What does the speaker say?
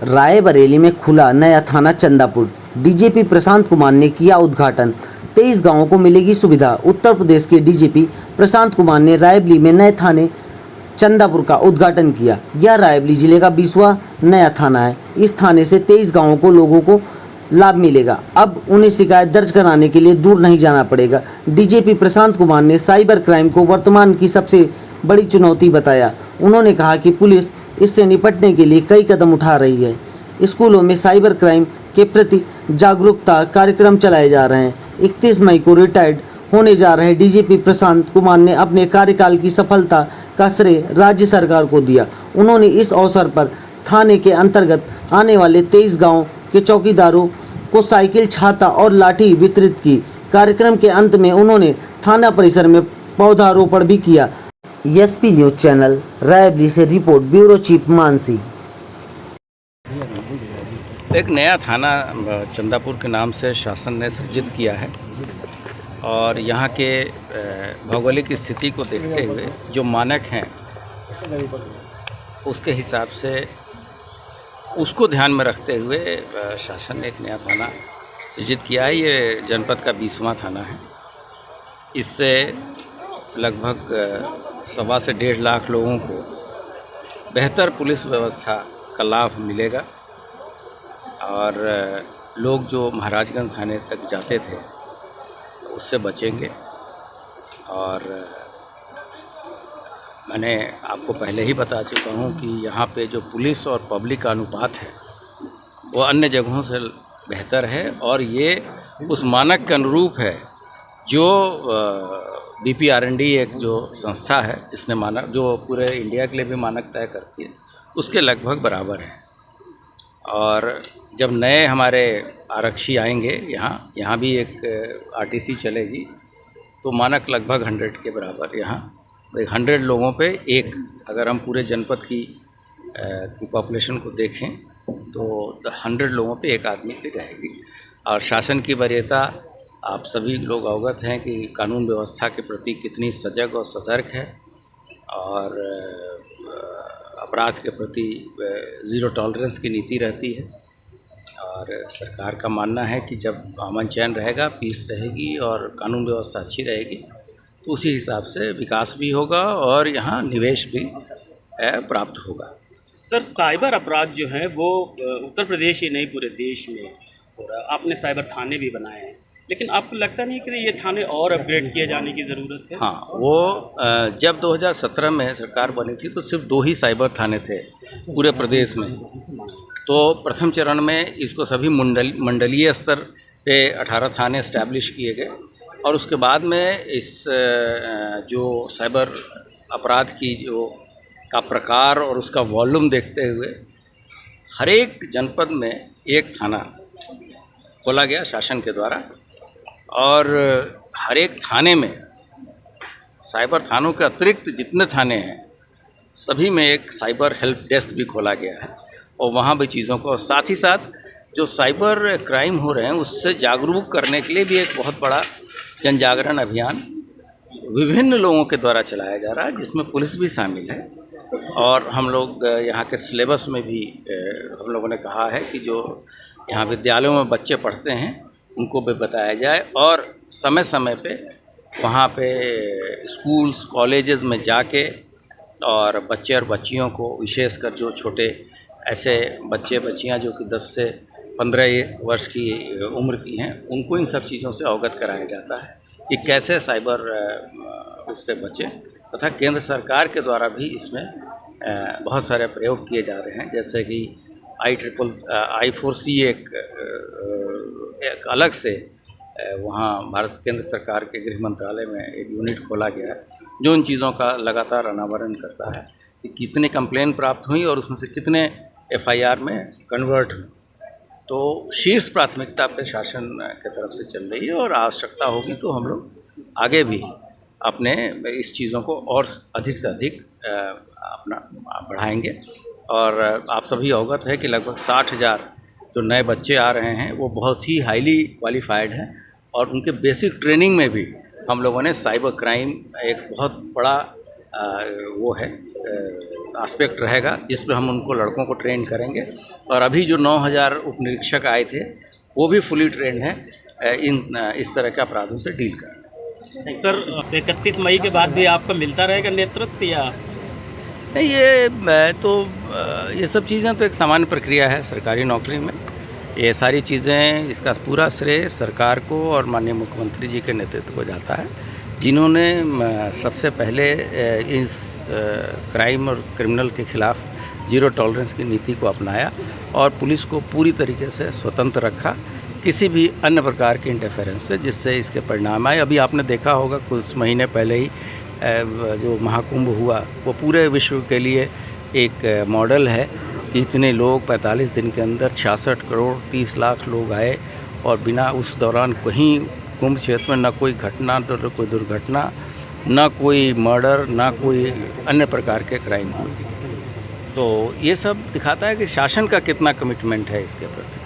रायबरेली में खुला नया थाना चंदापुर। डीजीपी प्रशांत कुमार ने किया उद्घाटन। 23 गांवों को मिलेगी सुविधा। उत्तर प्रदेश के डीजीपी प्रशांत कुमार ने रायबरेली में नए थाने चंदापुर का उद्घाटन किया। यह रायबरेली जिले का 20वां नया थाना है। इस थाने से 23 गांवों को लोगों को लाभ मिलेगा। अब उन्हें शिकायत दर्ज कराने के लिए दूर नहीं जाना पड़ेगा। डीजीपी प्रशांत कुमार ने साइबर क्राइम को वर्तमान की सबसे बड़ी चुनौती बताया। उन्होंने कहा कि पुलिस इससे निपटने के लिए कई कदम उठा रही है। स्कूलों में साइबर क्राइम के प्रति जागरूकता कार्यक्रम चलाए जा रहे हैं। 31 मई को रिटायर्ड होने जा रहे डीजीपी प्रशांत कुमार ने अपने कार्यकाल की सफलता का श्रेय राज्य सरकार को दिया। उन्होंने इस अवसर पर थाने के अंतर्गत आने वाले 23 गांव के चौकीदारों को साइकिल, छाता और लाठी वितरित की। कार्यक्रम के अंत में उन्होंने थाना परिसर में पौधारोपण भी किया। एसपी न्यूज चैनल रायबरेली से रिपोर्ट, ब्यूरो चीफ मानसी। एक नया थाना चंदापुर के नाम से शासन ने सृजित किया है और यहाँ के भौगोलिक स्थिति को देखते हुए जो मानक हैं उसके हिसाब से उसको ध्यान में रखते हुए शासन ने एक नया थाना सृजित किया है। ये जनपद का 20वां थाना है। इससे लगभग 1.25 से 1.5 लाख लोगों को बेहतर पुलिस व्यवस्था का लाभ मिलेगा और लोग जो महाराजगंज थाने तक जाते थे उससे बचेंगे। और मैंने आपको पहले ही बता चुका हूँ कि यहाँ पे जो पुलिस और पब्लिक का अनुपात है वो अन्य जगहों से बेहतर है और ये उस मानक के अनुरूप है जो BPRND एक जो संस्था है जिसने मानक, जो पूरे इंडिया के लिए भी मानक तय करती है, उसके लगभग बराबर है। और जब नए हमारे आरक्षी आएंगे यहाँ भी एक RTC चलेगी तो मानक लगभग 100 के बराबर। यहाँ 100 लोगों पे एक, अगर हम पूरे जनपद की पॉपुलेशन को देखें तो 100 लोगों पे एक आदमी की रहेगी। और शासन की वरीयता आप सभी लोग अवगत हैं कि कानून व्यवस्था के प्रति कितनी सजग और सतर्क है और अपराध के प्रति ज़ीरो टॉलरेंस की नीति रहती है। और सरकार का मानना है कि जब अमन चैन रहेगा, पीस रहेगी और कानून व्यवस्था अच्छी रहेगी तो उसी हिसाब से विकास भी होगा और यहाँ निवेश भी प्राप्त होगा। सर, साइबर अपराध जो है वो उत्तर प्रदेश ही नहीं पूरे देश में हो रहा। आपने साइबर थाने भी बनाए हैं, लेकिन आपको लगता नहीं कि ये थाने और अपग्रेड किए जाने की ज़रूरत है? हाँ, वो जब 2017 में सरकार बनी थी तो सिर्फ 2 ही साइबर थाने थे पूरे प्रदेश में। तो प्रथम चरण में इसको सभी मंडलीय स्तर पे 18 थाने इस्टेब्लिश किए गए और उसके बाद में इस जो साइबर अपराध की जो का प्रकार और उसका वॉल्यूम देखते हुए हर एक जनपद में एक थाना खोला गया शासन के द्वारा। और हर एक थाने में, साइबर थानों के अतिरिक्त जितने थाने हैं सभी में एक साइबर हेल्प डेस्क भी खोला गया है और वहाँ भी चीज़ों को, साथ ही साथ जो साइबर क्राइम हो रहे हैं उससे जागरूक करने के लिए भी एक बहुत बड़ा जन जागरण अभियान विभिन्न लोगों के द्वारा चलाया जा रहा है जिसमें पुलिस भी शामिल है। और हम लोग यहाँ के सिलेबस में भी हम लोगों ने कहा है कि जो यहाँ विद्यालयों में बच्चे पढ़ते हैं उनको भी बताया जाए और समय समय पे वहाँ पे स्कूल्स, कॉलेजेस में जाके और बच्चे और बच्चियों को, विशेषकर जो छोटे ऐसे बच्चे बच्चियाँ जो कि 10 से 15 वर्ष की उम्र की हैं, उनको इन सब चीज़ों से अवगत कराया जाता है कि कैसे साइबर उससे बचें। तथा केंद्र सरकार के द्वारा भी इसमें बहुत सारे प्रयोग किए जा रहे हैं, जैसे कि I4C एक अलग से वहाँ भारत केंद्र सरकार के गृह मंत्रालय में एक यूनिट खोला गया है जो उन चीज़ों का लगातार अनावरण करता है कि कितने कंप्लेन प्राप्त हुई और उसमें से कितने FIR में कन्वर्ट हुई। तो शीर्ष प्राथमिकता पे शासन की तरफ से चल रही है और आवश्यकता होगी तो हम लोग आगे भी अपने इस चीज़ों को और अधिक से अधिक अपना बढ़ाएंगे। और आप सभी अवगत है कि लगभग 60,000 जो नए बच्चे आ रहे हैं वो बहुत ही हाईली क्वालिफाइड हैं और उनके बेसिक ट्रेनिंग में भी हम लोगों ने साइबर क्राइम एक बहुत बड़ा वो है एस्पेक्ट रहेगा जिस पर हम उनको लड़कों को ट्रेन करेंगे। और अभी जो 9000 उपनिरीक्षक आए थे वो भी फुली ट्रेंड हैं इस तरह के अपराधों से डील करना। सर 31 मई के बाद भी आपको मिलता रहेगा नेतृत्व या नहीं? ये सब चीज़ें तो एक सामान्य प्रक्रिया है सरकारी नौकरी में। ये सारी चीज़ें, इसका पूरा श्रेय सरकार को और माननीय मुख्यमंत्री जी के नेतृत्व को जाता है, जिन्होंने सबसे पहले इस क्राइम और क्रिमिनल के खिलाफ जीरो टॉलरेंस की नीति को अपनाया और पुलिस को पूरी तरीके से स्वतंत्र रखा किसी भी अन्य प्रकार के इंटरफेरेंस से, जिससे इसके परिणाम आए। अभी आपने देखा होगा कुछ महीने पहले ही जो महाकुंभ हुआ वो पूरे विश्व के लिए एक मॉडल है कि इतने लोग 45 दिन के अंदर 66 करोड़ 30 लाख लोग आए और बिना उस दौरान कहीं कुंभ क्षेत्र में न कोई घटना, न कोई दुर्घटना, न कोई मर्डर, न कोई अन्य प्रकार के क्राइम हुए। तो ये सब दिखाता है कि शासन का कितना कमिटमेंट है इसके प्रति।